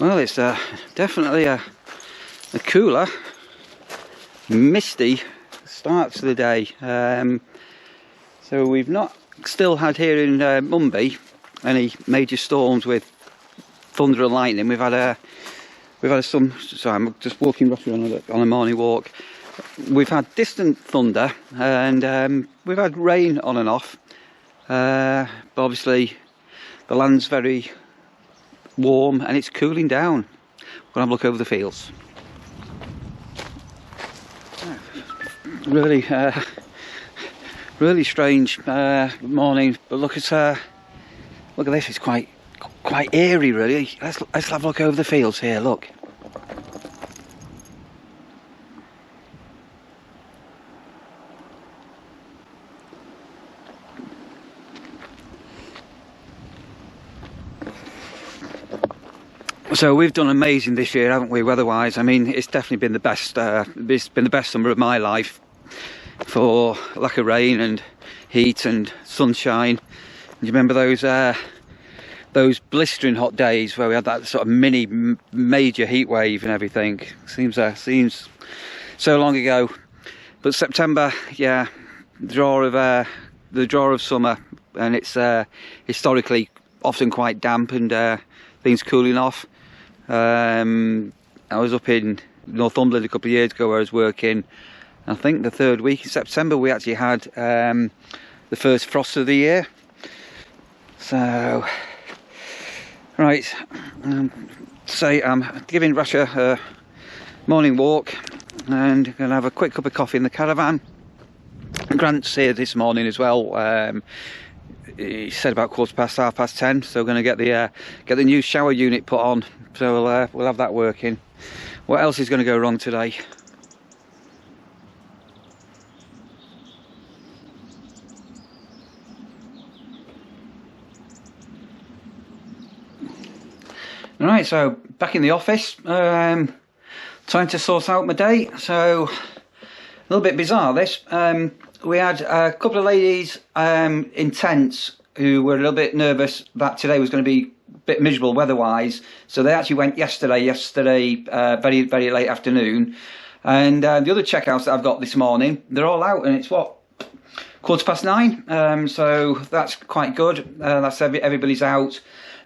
Well, it's definitely a cooler, misty start to the day. So we've not still had here in Mumby any major storms with thunder and lightning. We've had some. Sorry, I'm just walking roughly on a morning walk. We've had distant thunder and we've had rain on and off. But obviously the land's very warm and it's cooling down. We'll have a look over the fields. Really, really strange morning. But look at this. It's quite eerie, really. Let's have a look over the fields here. Look. So we've done amazing this year, haven't we, weather-wise? I mean, it's definitely been the best. It's been the best summer of my life for lack of rain and heat and sunshine. Do you remember those blistering hot days where we had that sort of major heat wave and everything? Seems so long ago. But September, yeah, the draw of summer, and it's historically often quite damp and things cooling off. I was up in Northumberland a couple of years ago where I was working. I think the third week in September we actually had the first frost of the year. So, right, say I'm giving Rasha a morning walk and going to have a quick cup of coffee in the caravan. Grant's here this morning as well. He said about 10:15, so we're going to get the new shower unit put on. So we'll have that working. What else is going to go wrong today? Right, so back in the office. Time to sort out my day. So a little bit bizarre this. We had a couple of ladies in tents who were a little bit nervous that today was going to be a bit miserable weather-wise. So they actually went yesterday very, very late afternoon. And the other checkouts that I've got this morning, they're all out and it's what? 9:15. So that's quite good. That's everybody's out.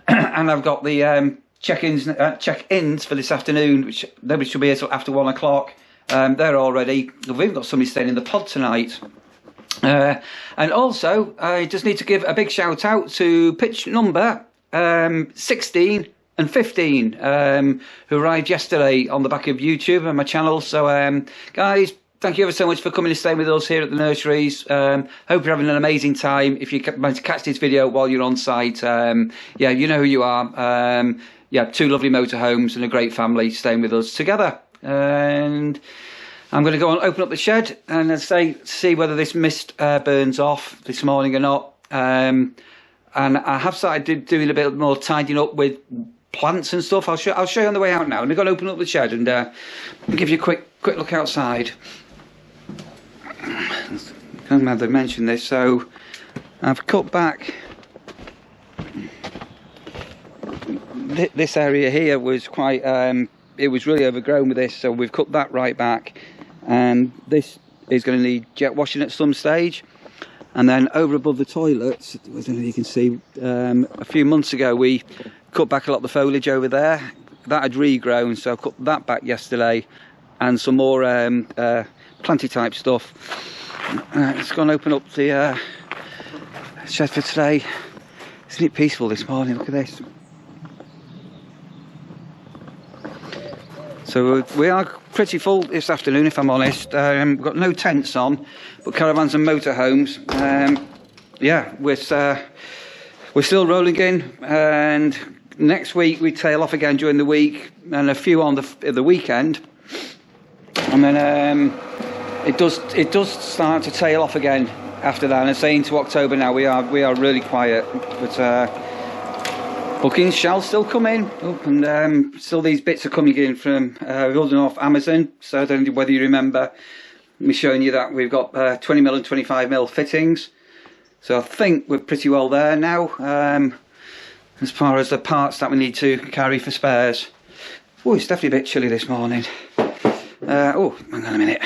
And I've got the check-ins for this afternoon, which nobody should be here till after 1 o'clock. They're all ready. We've even got somebody staying in the pod tonight. And also, I just need to give a big shout out to pitch number 16 and 15, who arrived yesterday on the back of YouTube and my channel. So, guys, thank you ever so much for coming and staying with us here at the nurseries. Hope you're having an amazing time. If you manage to catch this video while you're on site, yeah, you know who you are. Yeah, 2 lovely motorhomes and a great family staying with us together. And I'm going to go and open up the shed and see whether this mist burns off this morning or not. And I have started doing a bit more tidying up with plants and stuff. I'll show you on the way out now. I'm going to open up the shed and give you a quick look outside. I can't remember to mention this. So I've cut back. This area here was quite. It was really overgrown with this, so we've cut that right back, and this is going to need jet washing at some stage. And then over above the toilets, I don't know if you can see, a few months ago we cut back a lot of the foliage over there. That had regrown, so I cut that back yesterday, and some more planty type stuff. Let's go and open up the shed for today. Isn't it peaceful this morning? Look at this. So we are pretty full this afternoon, if I'm honest. We've got no tents on, but caravans and motorhomes. Yeah, we're still rolling in, and next week we tail off again during the week, and a few on the weekend, and then it does start to tail off again after that. And say into October now we are really quiet, but. Bookings shall still come in. Oh, and still these bits are coming in from Warden off Amazon. So I don't know whether you remember me showing you that we've got 20mm and 25mm fittings. So I think we're pretty well there now as far as the parts that we need to carry for spares. Oh, it's definitely a bit chilly this morning. Oh, hang on a minute.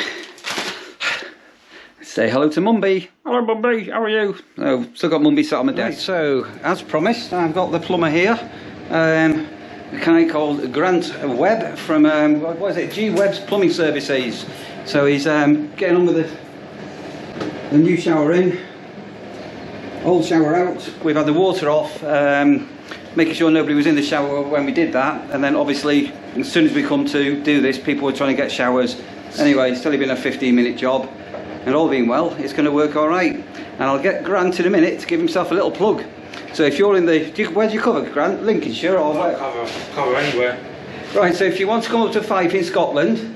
Say hello to Mumby. Hello Mumby, how are you? Oh, still got Mumby sat on my desk. Right, so, as promised, I've got the plumber here. A guy called Grant Webb from, what is it, G Webb's Plumbing Services. So he's getting on with the new shower in, old shower out. We've had the water off, making sure nobody was in the shower when we did that. And then obviously, as soon as we come to do this, people were trying to get showers. Anyway, it's only been a 15-minute job. And all being well, it's going to work all right. And I'll get Grant in a minute to give himself a little plug. So if you're in the, where do you cover, Grant? Lincolnshire or where? Cover anywhere. Right, so if you want to come up to Fife in Scotland,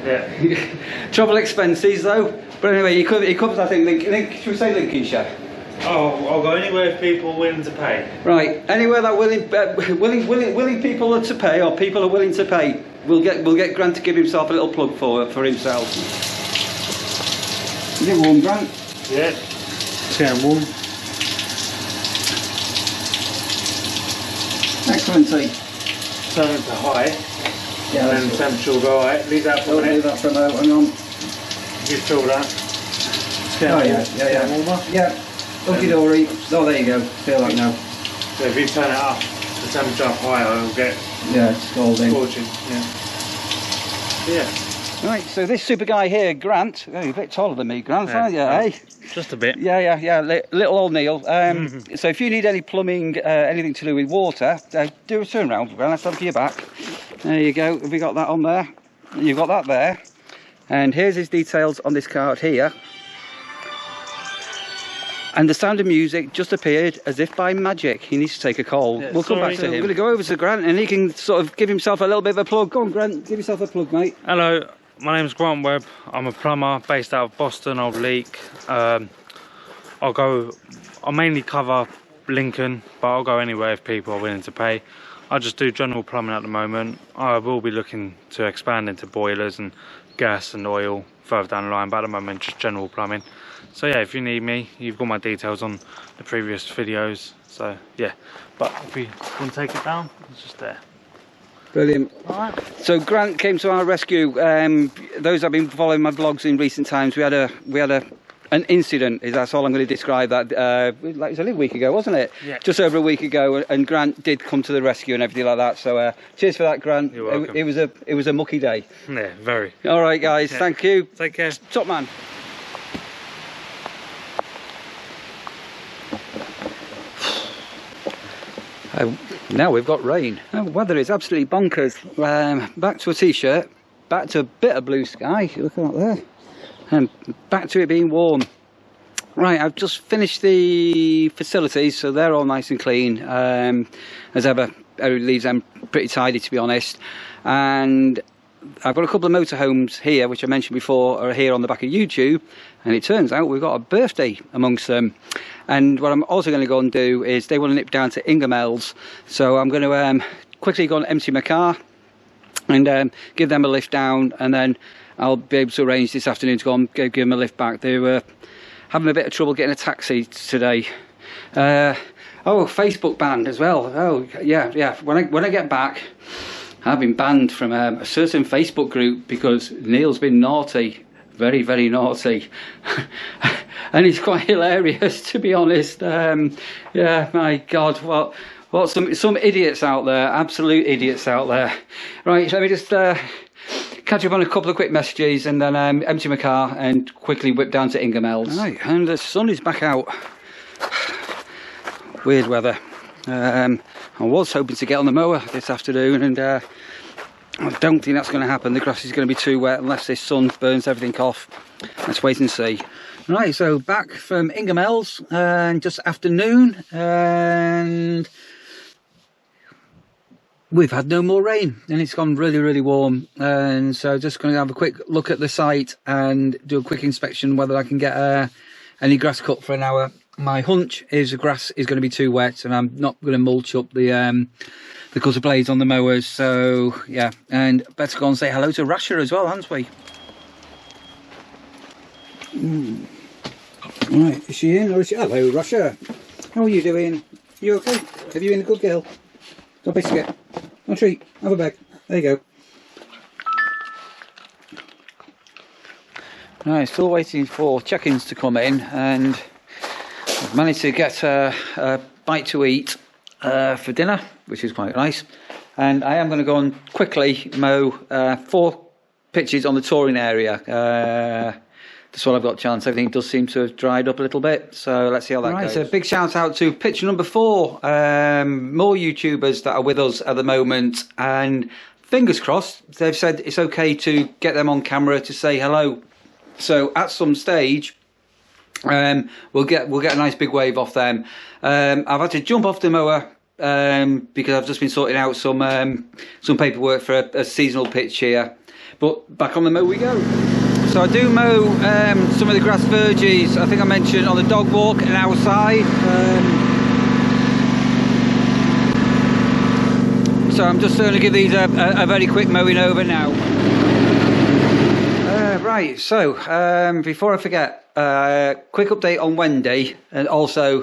yeah. Travel expenses though. But anyway, he covers, I think, should we say Lincolnshire? Oh, I'll go anywhere if people are willing to pay. Right, anywhere that willing people are to pay, or people are willing to pay, we'll get Grant to give himself a little plug for himself. Is it warm, Grant? Yeah, it's getting warm. Excellent, Turn to high. Yeah, and then the temperature will go high. Leave that for a minute. Leave that for a moment, hang on. You feel that? Oh yeah. Warmer? Yeah. Okie dory. Oh, there you go. Feel that now. So if you turn it up, the temperature up higher, it'll get scalding. Scorching. Yeah. Right, so this super guy here, Grant, you're a bit taller than me, Grant, aren't you, eh? Just a bit. Yeah, little old Neil. So if you need any plumbing, anything to do with water, do a turn around, Grant, let's have your back. There you go, have we got that on there? You've got that there. And here's his details on this card here. And the sound of music just appeared as if by magic. He needs to take a call. Yeah, we'll come back to him. We're going to go over to Grant and he can sort of give himself a little bit of a plug. Go on, Grant, give yourself a plug, mate. Hello. My name's Grant Webb. I'm a plumber based out of Boston, Old Leek. I'll mainly cover Lincoln, but I'll go anywhere if people are willing to pay. I just do general plumbing at the moment. I will be looking to expand into boilers and gas and oil further down the line, but at the moment just general plumbing. So yeah, if you need me, you've got my details on the previous videos. So yeah, but if you want to take it down, it's just there. Brilliant. Alright. So Grant came to our rescue. Those that have been following my vlogs in recent times, we had an incident. That's all I'm going to describe that. It was a little week ago, wasn't it? Yeah. Just over a week ago, and Grant did come to the rescue and everything like that. So cheers for that, Grant. You're welcome. It was a mucky day. Yeah, very. All right, guys. Yeah. Thank you. Take care. Top man. Now we've got rain. Oh, weather is absolutely bonkers. Back to a t-shirt, back to a bit of blue sky, look at that there, and back to it being warm. Right, I've just finished the facilities, so they're all nice and clean. As ever, everybody leaves them pretty tidy, to be honest. And I've got a couple of motorhomes here, which I mentioned before, are here on the back of YouTube, and it turns out we've got a birthday amongst them. And what I'm also going to go and do is they want to nip down to Ingermells, so I'm going to quickly go and empty my car and give them a lift down, and then I'll be able to arrange this afternoon to go and give them a lift back. They were having a bit of trouble getting a taxi today. Oh, Facebook banned as well. Oh yeah. When I get back, I've been banned from a certain Facebook group because Neil's been naughty, very, very naughty. And it's quite hilarious, to be honest. Yeah, my God, what some idiots out there, absolute idiots out there. Right, let me just catch up on a couple of quick messages and then empty my car and quickly whip down to Ingermells. Right, and the sun is back out. Weird weather. I was hoping to get on the mower this afternoon, and I don't think that's going to happen. The grass is going to be too wet unless this sun burns everything off. Let's wait and see. Right, so back from Ingermells, and just afternoon, and we've had no more rain, and it's gone really, really warm. And so just going to have a quick look at the site and do a quick inspection whether I can get any grass cut for an hour. My hunch is the grass is going to be too wet, and I'm not going to mulch up the gutter blades on the mowers. So yeah, and better go and say hello to Rasher as well, aren't we? Right, is she in or is she? Hello, Rasher. How are you doing? You okay? Have you been a good girl? Got a biscuit? A treat? Have a bag. There you go. Right, still waiting for check-ins to come in, and I've managed to get a bite to eat for dinner, which is quite nice. And I am going to go and quickly mow 4 pitches on the touring area. That's all I've got a chance. Everything does seem to have dried up a little bit, so let's see how that goes. So big shout out to pitch number 4. More YouTubers that are with us at the moment, and fingers crossed, they've said it's okay to get them on camera to say hello. So at some stage, we'll get a nice big wave off them. I've had to jump off the mower because I've just been sorting out some paperwork for a seasonal pitch here. But back on the mow we go. So I do mow some of the grass verges. I think I mentioned on the dog walk and outside. So I'm just going to give these a very quick mowing over now. Right, so before I forget, quick update on Wendy, and also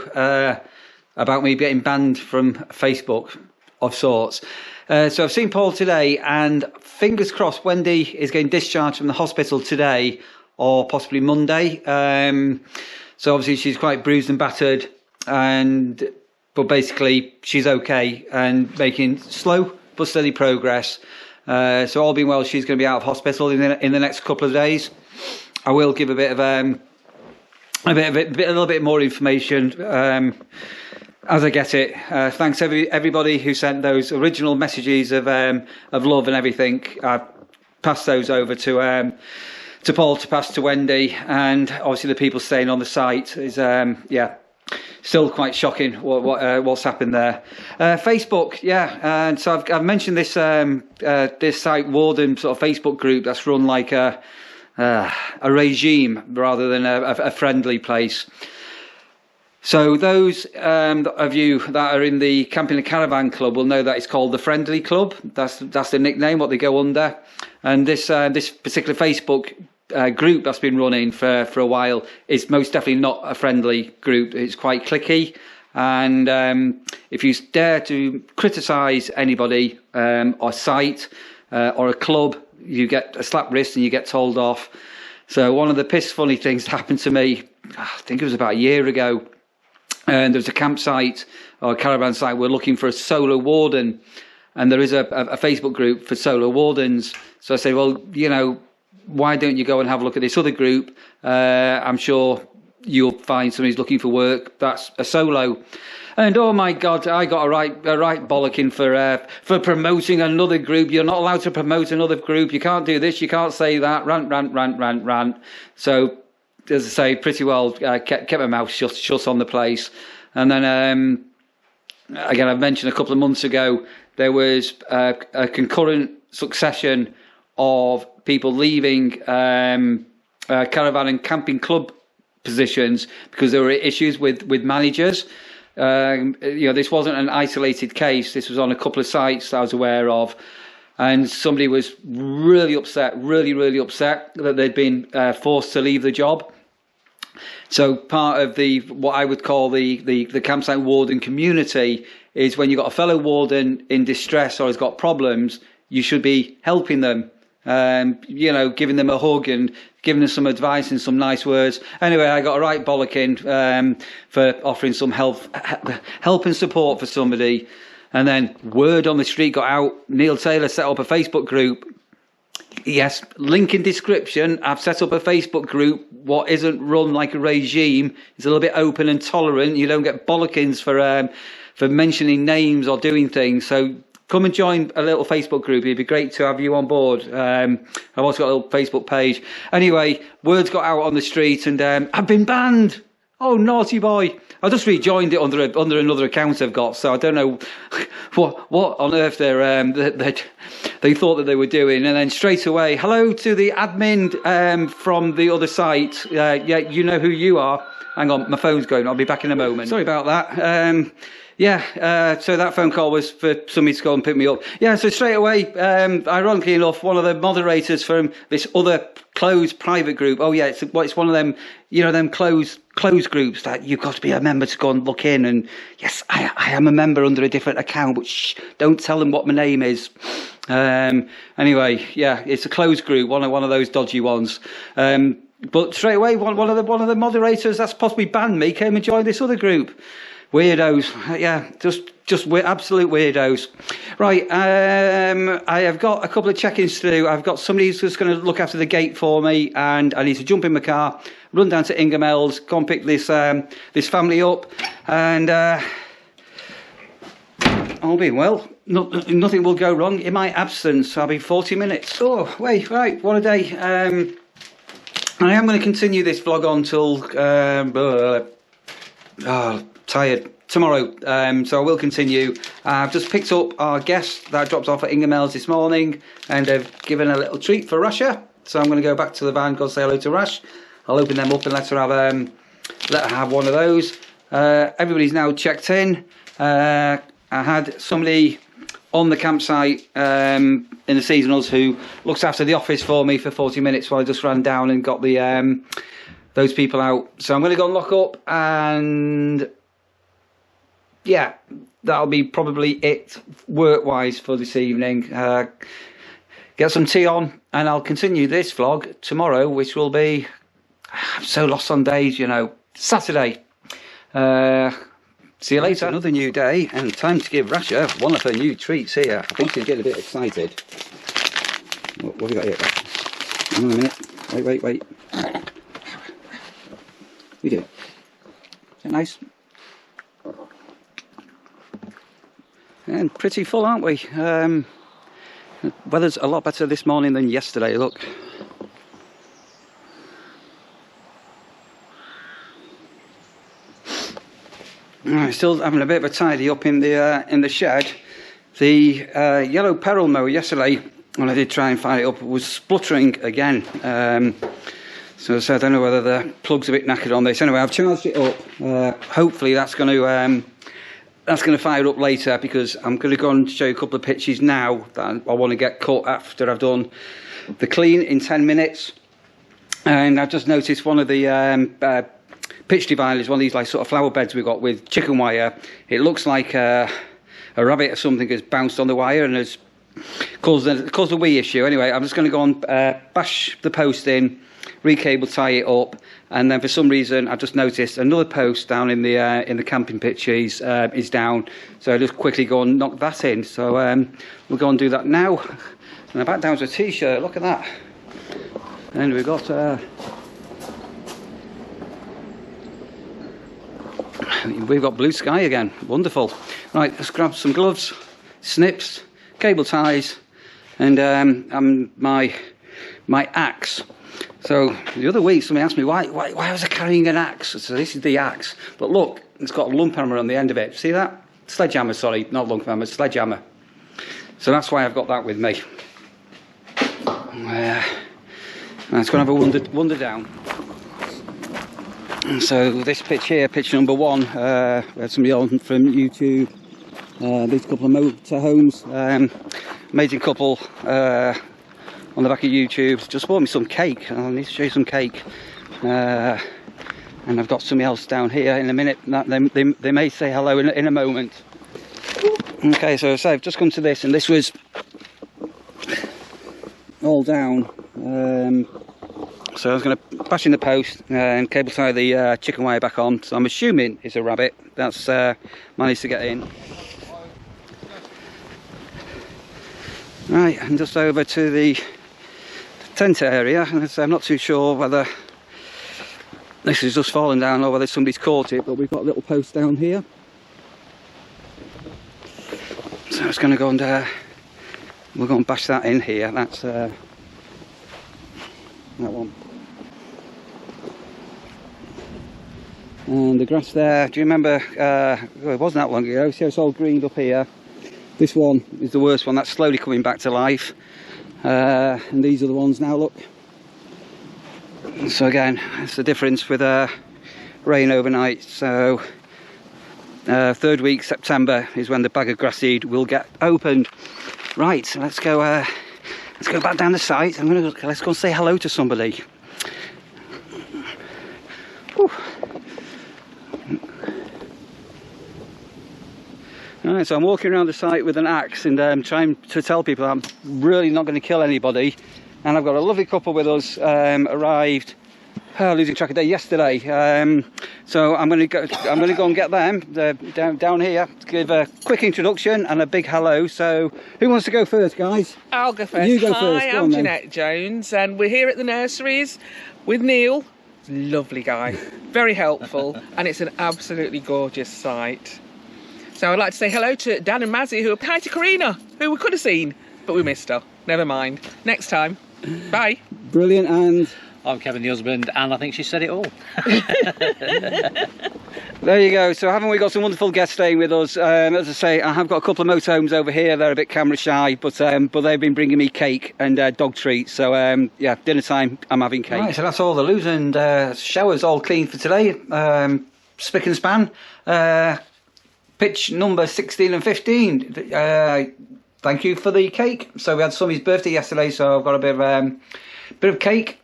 about me getting banned from Facebook of sorts. So I've seen Paul today, and fingers crossed Wendy is getting discharged from the hospital today or possibly Monday. So obviously she's quite bruised and battered, but basically she's okay and making slow but steady progress. So all being well, she's going to be out of hospital in the next couple of days. I will give a little bit more information as I get it. Thanks everybody who sent those original messages of love and everything. I passed those over to Paul to pass to Wendy, and obviously the people staying on the site is still quite shocking what's happened there. Facebook, and so I've mentioned this this site Warden sort of Facebook group that's run like a regime rather than a friendly place. So those of you that are in the Camping and Caravan Club will know that it's called the Friendly Club. That's the nickname, what they go under. And this particular Facebook group that's been running for a while is most definitely not a friendly group. It's quite cliquey, and if you dare to criticise anybody or site or a club, you get a slap wrist and you get told off. So one of the piss funny things that happened to me, I think it was about a year ago, and there was a campsite or a caravan site. We're looking for a solo warden, and there is a Facebook group for solo wardens. So I said, well, why don't you go and have a look at this other group? I'm sure you'll find somebody who's looking for work that's a solo. And oh my God, I got a right bollocking for promoting another group. You're not allowed to promote another group. You can't do this. You can't say that. Rant. So, as I say, pretty well kept my mouth shut on the place. And then again, I've mentioned a couple of months ago there was a concurrent succession of people leaving caravan and camping club positions because there were issues with managers. This wasn't an isolated case. This was on a couple of sites that I was aware of, and somebody was really upset that they'd been forced to leave the job. So part of what I would call the campsite warden community is when you've got a fellow warden in distress or has got problems, you should be helping them. Giving them a hug and giving them some advice and some nice words. Anyway, I got a right bollocking for offering some help and support for somebody. And then word on the street got out. Neil Taylor set up a Facebook group. Yes, link in description. I've set up a Facebook group. What isn't run like a regime. It's a little bit open and tolerant. You don't get bollockings for mentioning names or doing things. So come and join a little Facebook group. It'd be great to have you on board. I've also got a little Facebook page. Anyway, words got out on the street, and I've been banned. Oh, naughty boy. I just rejoined it under another account I've got, so I don't know what on earth they thought that they were doing. And then straight away, hello to the admin from the other site. You know who you are. Hang on, my phone's going. I'll be back in a moment. Sorry about that. So that phone call was for somebody to go and pick me up. Yeah, so straight away, ironically enough, one of the moderators from this other closed private group. Oh yeah, it's one of them, them closed groups that you've got to be a member to go and look in. And yes, I am a member under a different account, but shh, don't tell them what my name is. Anyway, yeah, it's a closed group, one of those dodgy ones. But straight away, one of the moderators that's possibly banned me came and joined this other group. Weirdos, yeah, just absolute weirdos. Right, I have got a couple of check-ins to do. I've got somebody who's just going to look after the gate for me, and I need to jump in my car, run down to Ingamells, go and pick this family up, and all being well, nothing will go wrong in my absence. I'll be 40 minutes. Oh, wait, right, what a day. I am going to continue this vlog on till tired tomorrow, so I will continue. I've just picked up our guest that I dropped off at Ingamells this morning, and they've given a little treat for Rasha, so I'm going to go back to the van, go and say hello to Rash. I'll open them up and let her have one of those. Everybody's now checked in. I had somebody on the campsite in the seasonals who looks after the office for me for 40 minutes while I just ran down and got the those people out. So I'm going to go and lock up, and yeah, that'll be probably it work-wise for this evening. Get some tea on, and I'll continue this vlog tomorrow, which will be, I'm so lost on days, you know, Saturday. See you later. Another new day, and time to give Rasha one of her new treats here. I think she's getting a bit excited. What have we got here? Hang on a minute. Wait. We do. Is it nice? And pretty full, aren't we? Weather's a lot better this morning than yesterday, look. Still having a bit of a tidy up in the shed. The yellow peril mower yesterday, when I did try and fire it up, was spluttering again. So I don't know whether the plug's a bit knackered on this. Anyway, I've charged it up. Hopefully that's going to fire up later, because I'm going to go and show you a couple of pitches now that I want to get cut after I've done the clean in 10 minutes. And I've just noticed one of the pitch dividers, one of these like sort of flower beds we've got with chicken wire. It looks like a rabbit or something has bounced on the wire and has caused a wee issue. Anyway, I'm just going to go and bash the post in, recable, tie it up, and then for some reason I've just noticed another post down in the camping pitch is down. So I just quickly go and knock that in. So we'll go and do that now. And I'm back down to a t-shirt. Look at that. And we've got. We've got blue sky again. Wonderful. Right, let's grab some gloves, snips, cable ties, and my axe. So the other week somebody asked me why was I carrying an axe. So this is the axe. But look, it's got a lump hammer on the end of it. See that? Sledgehammer, sorry, not lump hammer, sledgehammer. So that's why I've got that with me. It's going to have a wander down. So this pitch here, pitch number 1, we had somebody on from YouTube, these couple of motorhomes, amazing couple on the back of YouTube, just bought me some cake. I need to show you some cake, and I've got somebody else down here in a minute. They may say hello in a moment. Okay, so I've just come to this, and this was all down. So I was going to bash in the post and cable tie the chicken wire back on. So I'm assuming it's a rabbit that's managed to get in. Right, and just over to the tent area. And I'm not too sure whether this is just fallen down or whether somebody's caught it, but we've got a little post down here. So I was going to go and we'll go and bash that in here. That's that one. And the grass there, do you remember, well, it wasn't that long ago, see how it's all greened up here? This one is the worst one, that's slowly coming back to life. And these are the ones now, look. So again, it's the difference with rain overnight. So 3rd week September is when the bag of grass seed will get opened. Right, so let's go back down the site. Let's go and say hello to somebody. Whew. Alright, so I'm walking around the site with an axe and trying to tell people I'm really not going to kill anybody. And I've got a lovely couple with us, arrived, losing track of day, yesterday. So I'm going to go and get them. They're down here to give a quick introduction and a big hello. So who wants to go first, guys? I'll go first. You go Hi, first. Go I'm on, then. Jeanette Jones, and we're here at the Nurseries with Neil. Lovely guy, very helpful, and it's an absolutely gorgeous site. So I'd like to say hello to Dan and Mazzy, who are hi to Karina, who we could have seen, but we missed her. Never mind. Next time. Bye. Brilliant. And I'm Kevin, the husband, and I think she said it all. there you go. So haven't we got some wonderful guests staying with us? As I say, I have got a couple of motorhomes over here. They're a bit camera shy, but they've been bringing me cake and dog treats. So yeah, dinner time, I'm having cake. Right, so that's all the loos and showers all clean for today. Spick and span. Pitch number 16 and 15. Thank you for the cake. So we had Summy's birthday yesterday, so I've got a bit of cake.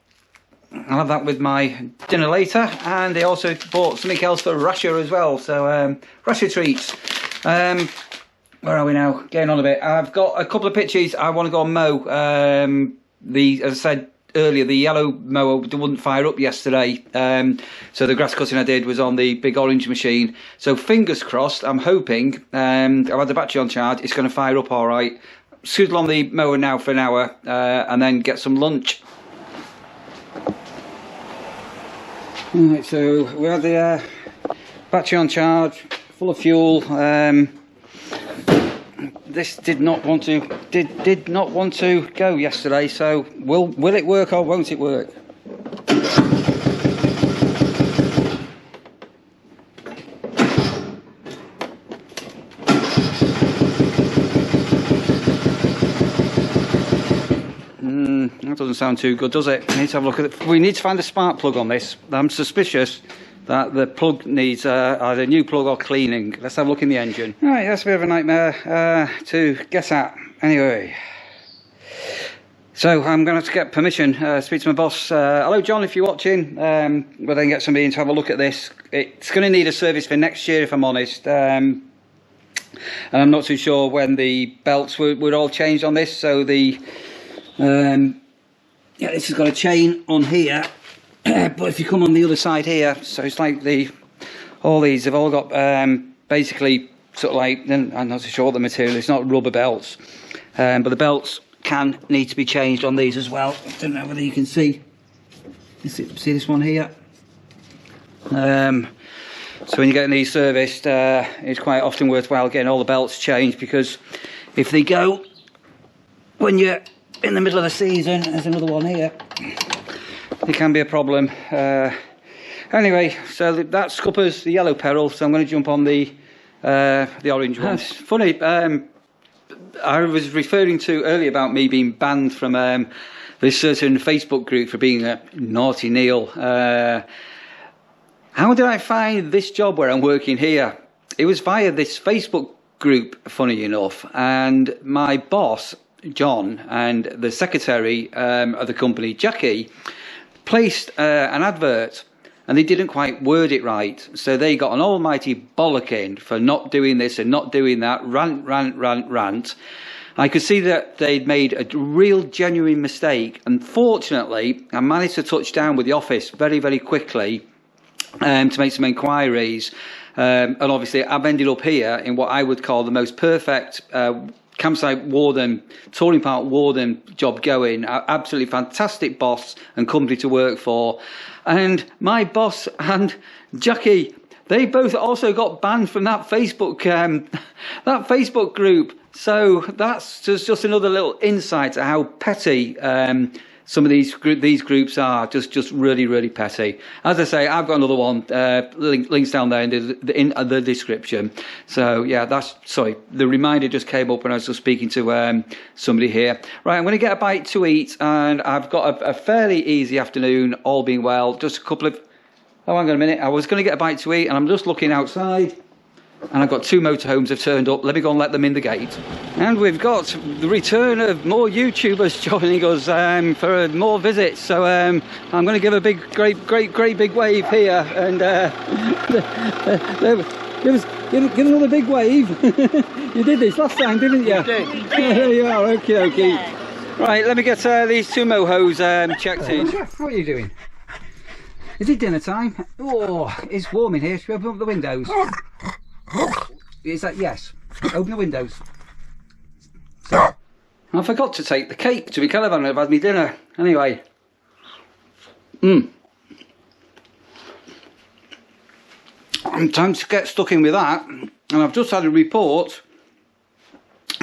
I'll have that with my dinner later, and they also bought something else for Rasha as well, so Rasha treats. Where are we now? Getting on a bit. I've got a couple of pitches I want to go and mow. As I said earlier, the yellow mower wouldn't fire up yesterday, so the grass cutting I did was on the big orange machine. So fingers crossed, I'm hoping, I've had the battery on charge, it's going to fire up all right. Scoodle on the mower now for an hour, and then get some lunch. Right, so we had the battery on charge, full of fuel. This did not want to go yesterday. So will it work or won't it work? That doesn't sound too good, does it? We need to have a look at it. We need to find a spark plug on this. I'm suspicious that the plug needs either a new plug or cleaning. Let's have a look in the engine. Right, that's a bit of a nightmare to get at. Anyway, so I'm going to have to get permission, speak to my boss. Hello John, if you're watching, we'll then get somebody in to have a look at this. It's going to need a service for next year, if I'm honest. And I'm not too sure when the belts were all changed on this. So the yeah, this has got a chain on here, but if you come on the other side here, so it's like all these have all got basically sort of like, I'm not too sure what the material, it's not rubber belts, but the belts can need to be changed on these as well. I don't know whether you can see this one here. So when you're getting these serviced, it's quite often worthwhile getting all the belts changed, because if they go when you're in the middle of the season, there's another one here, it can be a problem. Anyway, so that scuppers the yellow peril, so I'm going to jump on the orange one. It's funny, I was referring to earlier about me being banned from this certain Facebook group for being a naughty Neil. How did I find this job where I'm working here? It was via this Facebook group, funny enough, and my boss John and the secretary of the company, Jackie, placed an advert, and they didn't quite word it right. So they got an almighty bollocking for not doing this and not doing that. Rant. I could see that they'd made a real genuine mistake. Unfortunately, I managed to touch down with the office very, very quickly to make some inquiries. And obviously, I've ended up here in what I would call the most perfect campsite warden, touring park warden job going. Absolutely fantastic boss and company to work for. And my boss and Jackie, they both also got banned from that Facebook group. So that's just another little insight to how petty some of these groups are. Just really, really petty. As I say, I've got another one. Links down there in the description. So yeah, the reminder just came up when I was just speaking to somebody here. Right, I'm going to get a bite to eat, and I've got a fairly easy afternoon, all being well. Just a couple of. Oh, hang on a minute. I was going to get a bite to eat, and I'm just looking outside. And I've got 2 motorhomes have turned up. Let me go and let them in the gate. And we've got the return of more YouTubers joining us for more visits. So I'm going to give a great big wave here. And Give another big wave. You did this last time, didn't you? There you are, okay. Yeah. Right, let me get these two mohos checked in. What are you doing? Is it dinner time? Oh, it's warm in here. Should we open up the windows? Is that yes? Open the windows. So, I forgot to take the cake to be caravan. I've had my dinner. Anyway. Time to get stuck in with that. And I've just had a report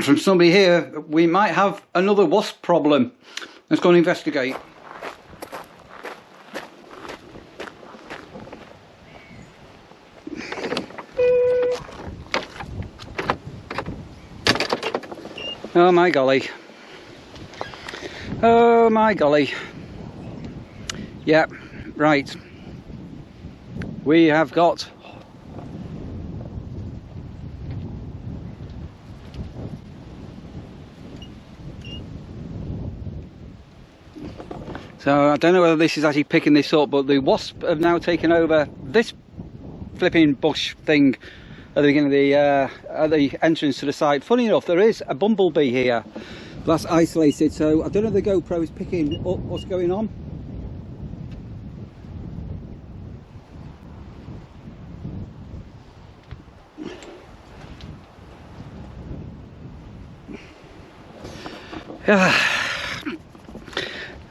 from somebody here. We might have another wasp problem. Let's go and investigate. Oh my golly. Oh my golly. Yeah, right. We have got so I don't know whether this is actually picking this up, but the wasp have now taken over this flipping bush thing at the beginning of the entrance to the site. Funny enough, there is a bumblebee here that's isolated, so I don't know if the GoPro is picking up what's going on.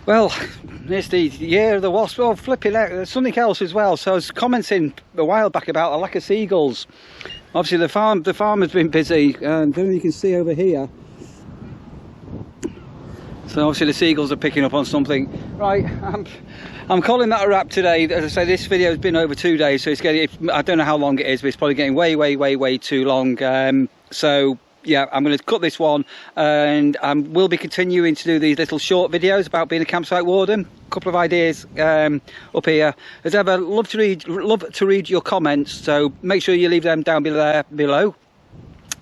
Well, it's the year of the wasp. Well, flipping out, there's something else as well. So I was commenting a while back about a lack of seagulls. Obviously the farm has been busy, and then you can see over here. So obviously the seagulls are picking up on something. Right, I'm calling that a wrap today. As I say, this video has been over 2 days, so it's getting, I don't know how long it is, but it's probably getting way too long. So yeah, I'm going to cut this one, and we'll be continuing to do these little short videos about being a campsite warden. A couple of ideas up here. As ever, love to read your comments, so make sure you leave them down below.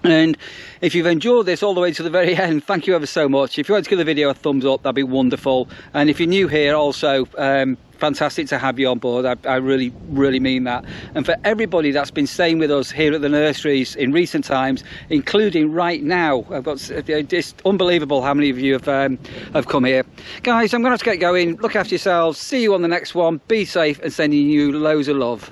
And if you've enjoyed this all the way to the very end, thank you ever so much. If you want to give the video a thumbs up, that'd be wonderful. And if you're new here also, fantastic to have you on board. I really mean that. And for everybody that's been staying with us here at the nurseries in recent times, including right now, I've got it's unbelievable how many of you have come here. Guys, I'm going to have to get going. Look after yourselves. See you on the next one. Be safe, and sending you loads of love.